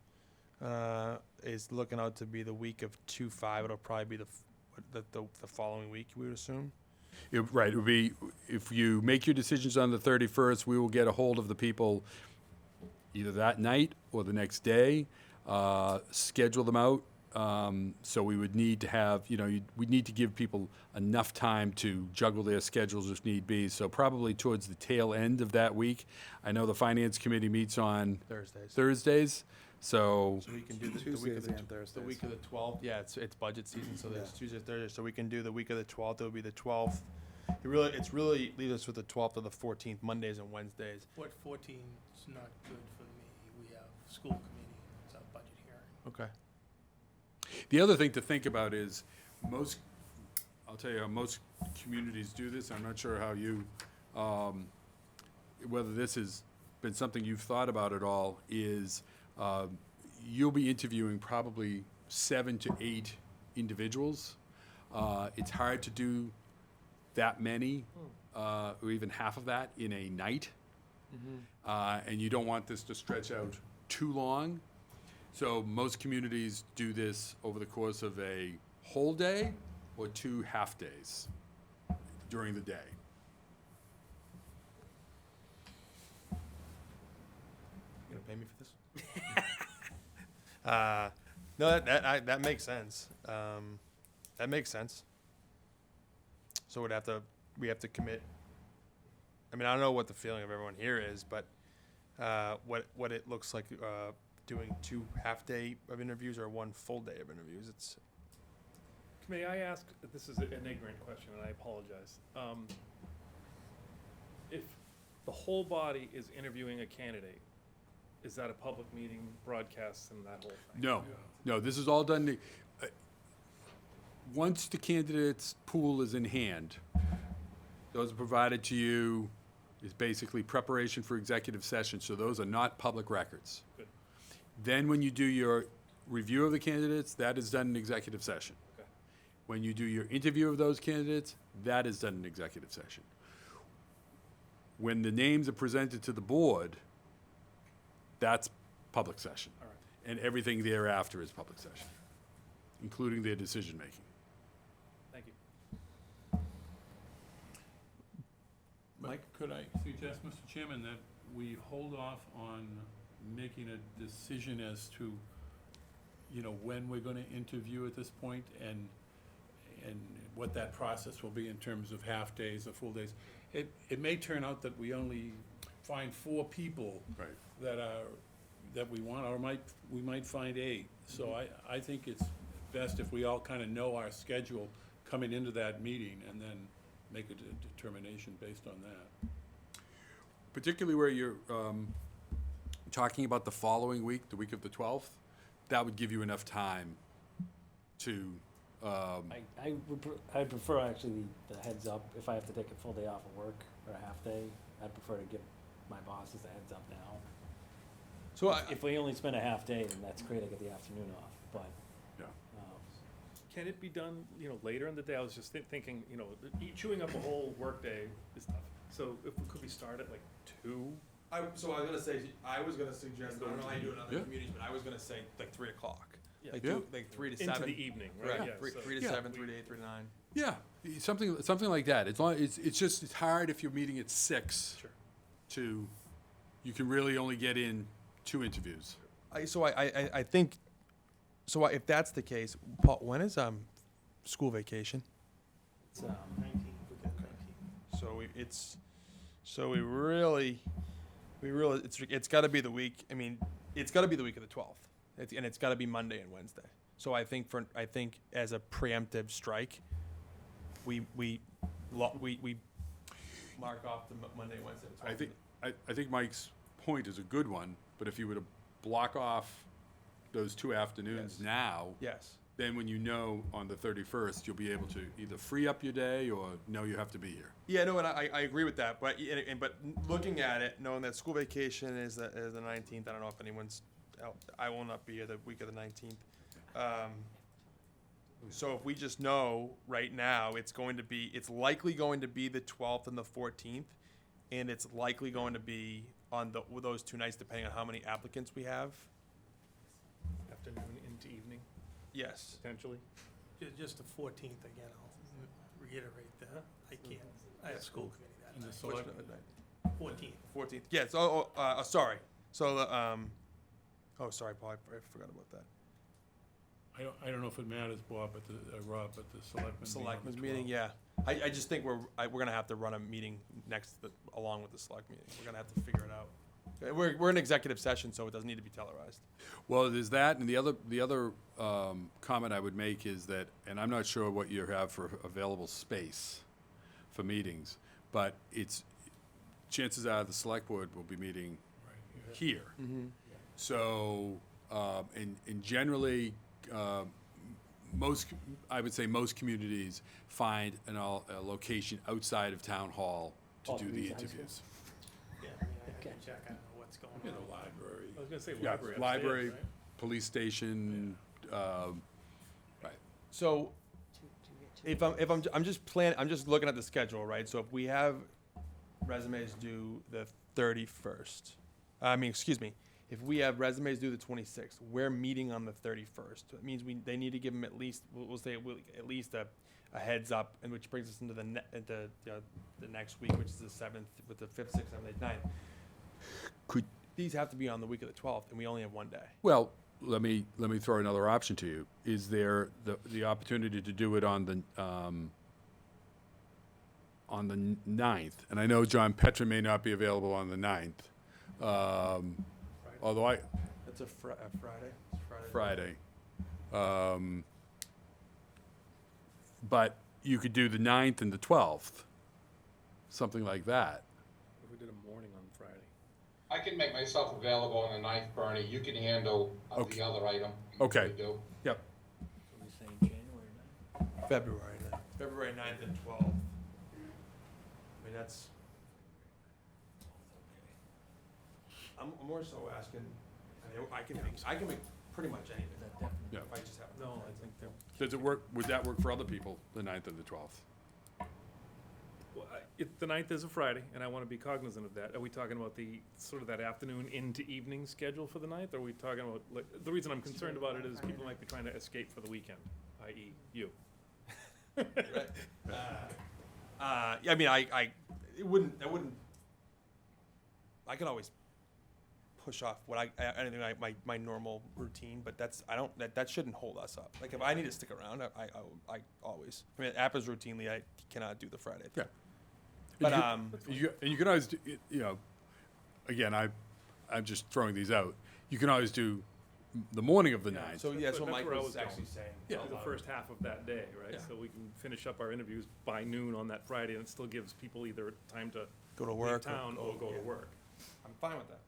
is looking out to be the week of 2/5. It'll probably be the following week, we would assume. Right, it would be, if you make your decisions on the 31st, we will get a hold of the people either that night or the next day, schedule them out. So we would need to have, we'd need to give people enough time to juggle their schedules if need be. So probably towards the tail end of that week. I know the Finance Committee meets on Thursdays, so So we can do the week Tuesdays of the, and Thursdays. the week of the 12th. Yeah, it's budget season, so there's Tuesday, Thursday. So we can do the week of the 12th. It would be the 12th. It's really leaves us with the 12th or the 14th, Mondays and Wednesdays. What 14 is not good for me. We have school committee, it's our budget hearing. Okay. the other thing to think about is most, I'll tell you, most communities do this. I'm not sure how you, whether this has been something you've thought about at all, is you'll be interviewing probably 7 to 8 individuals. It's hard to do that many, or even half of that in a night. And you don't want this to stretch out too long. So most communities do this over the course of a whole day or 2 half days during the day. You gonna pay me for this? No, that makes sense. That makes sense. So we have to commit. I mean, I don't know what the feeling of everyone here is, but what it looks like doing 2 half-day of interviews or 1 full day of interviews. It's May I ask, this is an ignorant question, and I apologize. If the whole body is interviewing a candidate, is that a public meeting, broadcast, and that whole thing? No, this is all done, once the candidates' pool is in hand, those are provided to you, is basically preparation for executive session, so those are not public records. Good. Then when you do your review of the candidates, that is done in executive session. Okay. When you do your interview of those candidates, that is done in executive session. When the names are presented to the board, that's public session. All right. And everything thereafter is public session, including their decision-making. Thank you. Mike? Could I suggest, Mr. Chairman, that we hold off on making a decision as to, when we're gonna interview at this point and what that process will be in terms of half-days or full days? It may turn out that we only find 4 people Right. that we want, or we might find 8. So I think it's best if we all kind of know our schedule coming into that meeting and then make a determination based on that. Particularly where you're talking about the following week, the week of the 12th, that would give you enough time to, I'd prefer actually the heads up, if I have to take a full day off of work or a half day, I'd prefer to give my bosses the heads up now. so If we only spend a half day, then that's great, I get the afternoon off, but, yeah. Can it be done, later in the day? I was just thinking, chewing up a whole workday is tough. So could we start at like 2? I was gonna suggest. I don't know how you do it in other Yeah. communities, but I was gonna say like 3 o'clock. Yeah. Like Yeah. like 3 to Into 7. the evening, right? Right. Yeah, 3 to Yeah. 7, 3 to 8, 3 to 9. Yeah, something like that. It's hard if you're meeting at 6 Sure. to, you can really only get in 2 interviews. I think. So if that's the case, Paul, when is school vacation? it's, 19, we got 19. It's got to be the week. I mean, it's got to be the week of the 12th, and it's got to be Monday and Wednesday. So I think as a preemptive strike, we mark off the Monday and Wednesday. the 12th. I think Mike's point is a good one, but if you were to block off those 2 afternoons Yes. now, Yes. then when you know on the 31st, you'll be able to either free up your day or know you have to be here. Yeah, no, and I agree with that, but, but looking at it, knowing that school vacation is the 19th, I don't know if anyone's out, I will not be here the week of the 19th. So if we just know right now, it's likely going to be the 12th and the 14th, and it's likely going to be on those 2 nights, depending on how many applicants we have. Afternoon into evening, Yes. potentially. Just the 14th again, I'll reiterate that. I can't, I have school committee And that the night. select, 14th. 14th, yes, sorry. So, sorry, Paul, I forgot about that. I don't know if it matters, Bob, but Rob, but the selectmen's meeting on the Selectmen's meeting, 12th. yeah. I just think we're gonna have to run a meeting along with the select meeting. We're gonna have to figure it out. We're in executive session, so it doesn't need to be televised. Well, there's that, and the other comment I would make is that, and I'm not sure what you have for available space for meetings, but chances are the select board will be meeting here. So, and generally, I would say most communities find a location outside of town hall to do the interviews. Yeah, I mean, I can check, I don't know what's going on. In the library. I was gonna say Yeah, library upstairs, library, right? police station, right. So, I'm just looking at the schedule, right? So if we have resumes due the 31st, if we have resumes due the 26th, we're meeting on the 31st. It means they need to give them at least, we'll say at least a heads up, and which brings us into the next week, which is the 7th, with the 5th, 6th, 7th, 8th, 9th. These have to be on the week of the 12th, and we only have one day. Well, let me throw another option to you. Is there the opportunity to do it on the 9th? And I know John Petra may not be available on the 9th. Although That's a Friday. It's Friday. But you could do the 9th and the 12th, something like that. If we did a morning on Friday. I can make myself available on the 9th, Bernie. You can handle Okay. the other item. Okay. You do. Yep. So we're saying January 9th? February 9th. February 9th and 12th. I mean, that's. I'm more so asking, I can make pretty much anything. That definitely. Yeah. If I just have. No, I think that, Does it work? Would that work for other people? The 9th and the 12th. well, the 9th is a Friday, and I wanna be cognizant of that. Are we talking about the, sort of that afternoon into evening schedule for the 9th? Or are we talking about, like, the reason I'm concerned about it is people might be trying to escape for the weekend, i.e. you. I mean, I could always push off anything like my normal routine, but that shouldn't hold us up. Like, if I need to stick around, I always, APPA's routinely, I cannot do the Friday thing. Yeah. But, and you can always do, again, I'm just throwing these out. You can always do the morning of the 9th. so yeah, that's what That's Mike where I was was going. actually saying. Do the first half of that day, right? Yeah. So we can finish up our interviews by noon on that Friday, and it still gives people either time to Go to leave work. town or go to yeah. work. I'm fine with that.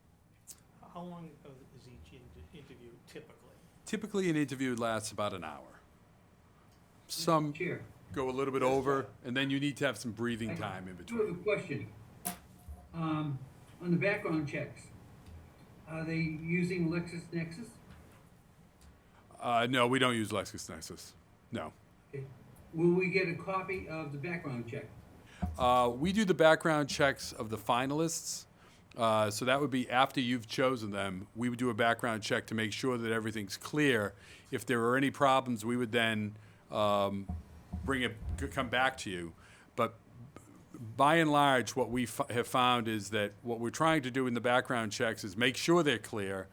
How long is each interview typically? Typically, an interview lasts about an hour. Some Chair, go a little bit over, and then you need to have some breathing time in I do have between. a question. On the background checks, are they using LexisNexis? No, we don't use LexisNexis. No. Okay. Will we get a copy of the background check? We do the background checks of the finalists. So that would be after you've chosen them. We would do a background check to make sure that everything's clear. If there are any problems, we would then come back to you. But by and large, what we have found is that what we're trying to do in the background checks is make sure they're clear,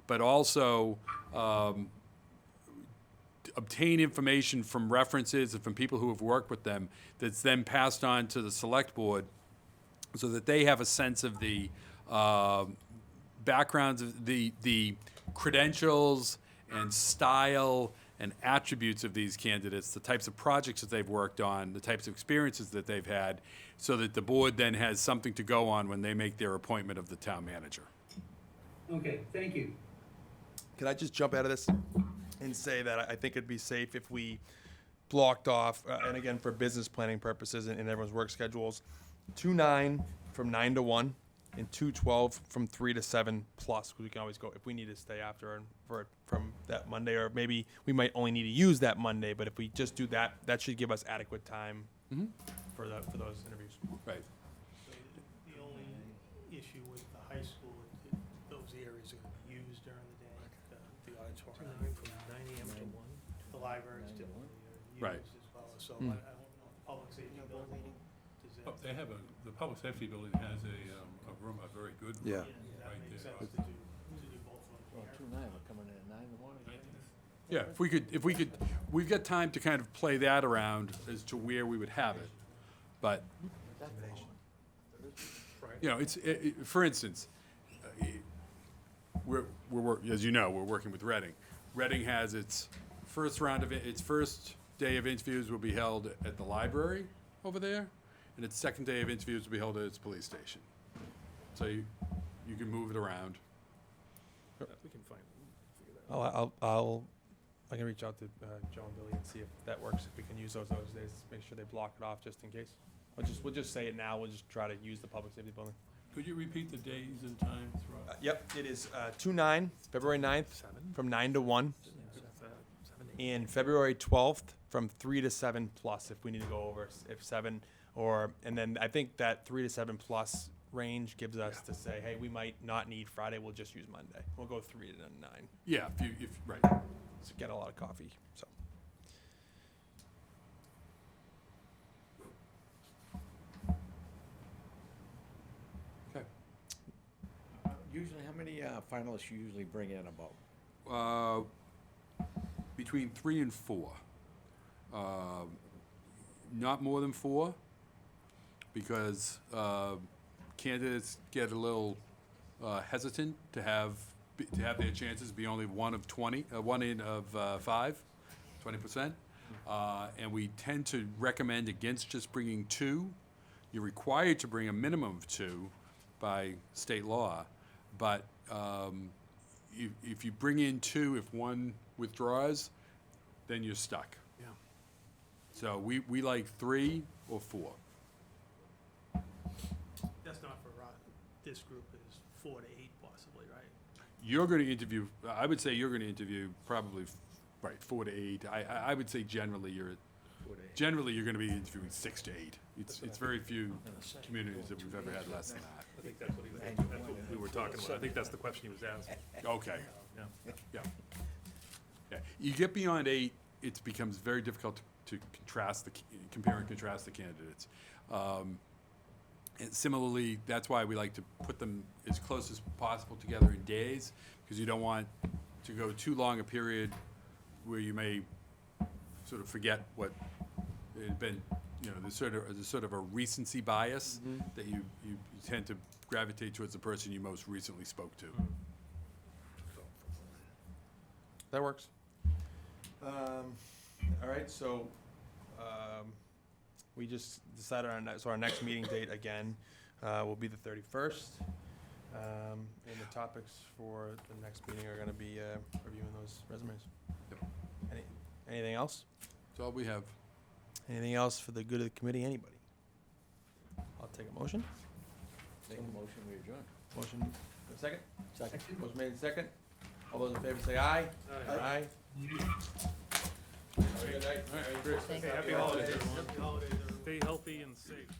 but also obtain information from references and from people who have worked with them that's then passed on to the select board so that they have a sense of the backgrounds of the credentials and style and attributes of these candidates, the types of projects that they've worked on, the types of experiences that they've had, so that the board then has something to go on when they make their appointment of the town manager. Okay, thank you. Can I just jump out of this? and say that I think it'd be safe if we blocked off, and again, for business planning purposes and everyone's work schedules, 2/9 from 9 to 1, and 2/12 from 3 to 7 plus, because we can always go, if we need to stay after and from that Monday, or maybe we might only need to use that Monday, but if we just do that, that should give us adequate time for those interviews. Right. So the only issue with the high school, those areas are gonna be used during the day, the auditorium. From 9 AM to 1. The libraries typically are Right. used as well, so I don't know, public safety building, does that? They have the public safety building has a room, a very good room. Yeah. That Right makes there. sense to do both of them here. we're coming in at 9 in the morning. Yeah, if we could, we've got time to kind of play that around as to where we would have it. But, you know, for instance, as you know, we're working with Reading. Reading has its first day of interviews will be held at the library over there, and its second day of interviews will be held at its police station. So you can move it around. We can figure that out. I can reach out to Joe and Billy and see if that works, if we can use those days, make sure they block it off just in case. We'll just say it now, we'll just try to use the public safety building. Could you repeat the days and times, Rob? Yep, it is 2/9, February 9th, from 9 to 1, and February 12th, from 3 to 7 plus, if we need to go over, if 7, and then I think that 3 to 7 plus range gives us to say, hey, we might not need Friday, we'll just use Monday. We'll go 3 to 9, Yeah, if right. to get a lot of coffee, so. Okay. Usually, how many finalists you usually bring in about? Between 3 and 4. Not more than 4, because candidates get a little hesitant to have their chances be only one of 20, one in of 5, 20%. And we tend to recommend against just bringing 2. You're required to bring a minimum of 2 by state law, but if you bring in 2, if one withdraws, then you're stuck. Yeah. So we like 3 or 4. That's not for this group, is 4 to 8 possibly, right? You're going to interview, I would say you're going to interview probably, 4 to 8. I would say generally you're going to be interviewing 6 to 8. It's very few communities that we've ever had less than that. I think that's what we were talking about. I think that's the question he was asking. Okay. Yeah. Yeah. You get beyond 8, it becomes very difficult to compare and contrast the candidates. And similarly, that's why we like to put them as close as possible together in days, because you don't want to go too long a period where you may sort of forget what had been, there's sort of a recency bias that you tend to gravitate towards the person you most recently spoke to. That works. All right, so we just decided on, so our next meeting date again will be the 31st. And the topics for the next meeting are going to be reviewing those resumes. Yep. Anything else? That's all we have. Anything else for the good of the committee? Anybody? I'll take a motion. Make a motion, we adjourn. Motion, second? Second. Motion made second. All those in favor say aye. Aye. Have a good night. Merry Christmas. Thank you. Happy holidays, everyone. Happy holidays, everyone. Stay healthy and safe.